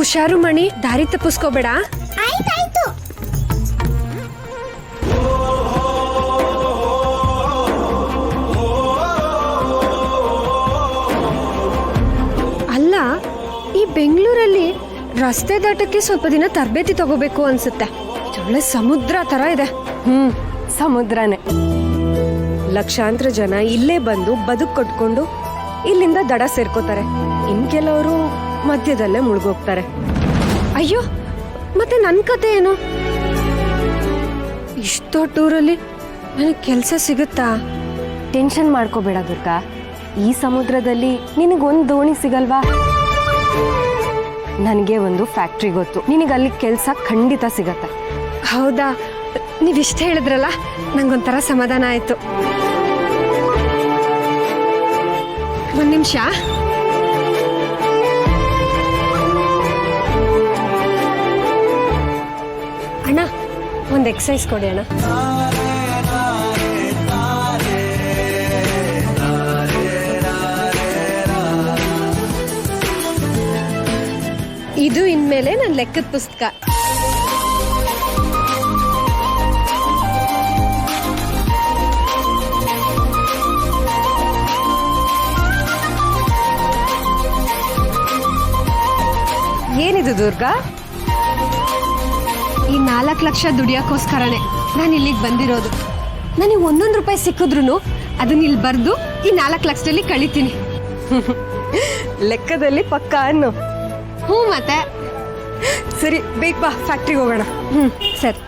ಹುಷಾರು ಮಣಿ, ದಾರಿ ತಪ್ಪಿಸ್ಕೋಬೇಡ. ಆಯ್ತಾಯ್ತು. ಅಲ್ಲ, ಈ ಬೆಂಗಳೂರಲ್ಲಿ ರಸ್ತೆ ದಾಟಕ್ಕೆ ಸ್ವಲ್ಪ ದಿನ ತರಬೇತಿ ತಗೋಬೇಕು ಅನ್ಸುತ್ತೆ. ಒಳ್ಳೆ ಸಮುದ್ರ ತರ ಇದೆ. ಸಮುದ್ರನೇ. ಲಕ್ಷಾಂತರ ಜನ ಇಲ್ಲೇ ಬಂದು ಬದುಕು ಕಟ್ಕೊಂಡು ಇಲ್ಲಿಂದ ದಡ ಸೇರ್ಕೋತಾರೆ. ಇನ್ ಕೆಲವರು ಮಧ್ಯದಲ್ಲೇ ಮುಳುಗೋಗ್ತಾರೆ. ಅಯ್ಯೋ, ಮತ್ತೆ ನನ್ನ ಕತೆ ಏನು? ಇಷ್ಟೋ ಟೂರಲ್ಲಿ ನನಗೆ ಕೆಲಸ ಸಿಗುತ್ತಾ? ಟೆನ್ಷನ್ ಮಾಡ್ಕೋಬೇಡ ದುರ್ಗಾ. ಈ ಸಮುದ್ರದಲ್ಲಿ ನಿನಗೊಂದು ದೋಣಿ ಸಿಗಲ್ವಾ? ನನಗೆ ಒಂದು ಫ್ಯಾಕ್ಟ್ರಿ ಗೊತ್ತು, ನಿನಗಲ್ಲಿ ಕೆಲಸ ಖಂಡಿತ ಸಿಗತ್ತೆ. ಹೌದಾ? ನೀವಿಷ್ಟ ಹೇಳಿದ್ರಲ್ಲ, ನಂಗೊಂಥರ ಸಮಾಧಾನ ಆಯ್ತು. ಒಂದು ನಿಮಿಷ. ಅಣ್ಣ, ಒಂದು ಎಕ್ಸಸೈಸ್ ಕೊಡಿ ಅಣ್ಣ. ಇದು ಇನ್ಮೇಲೆ ನನ್ನ ಲೆಕ್ಕದ ಪುಸ್ತಕ. ಏನಿದು ದುರ್ಗಾ? ಈ 4 ಲಕ್ಷ ದುಡಿಯೋಕ್ಕೋಸ್ಕರನೇ ನಾನು ಇಲ್ಲಿಗೆ ಬಂದಿರೋದು. ನನಗೆ 1 ರೂಪಾಯಿ ಸಿಕ್ಕಿದ್ರು ಅದನ್ನ ಇಲ್ಲಿ ಬರೆದು ಈ 4 ಲಕ್ಷದಲ್ಲಿ ಕಳಿತೀನಿ. ಲೆಕ್ಕದಲ್ಲಿ ಪಕ್ಕ ಅನ್ನು. ಹ್ಞೂ, ಮತ್ತೆ ಸರಿ, ಬೇಗ ಬಾ, ಫ್ಯಾಕ್ಟ್ರಿಗೆ ಹೋಗೋಣ. ಸರಿ.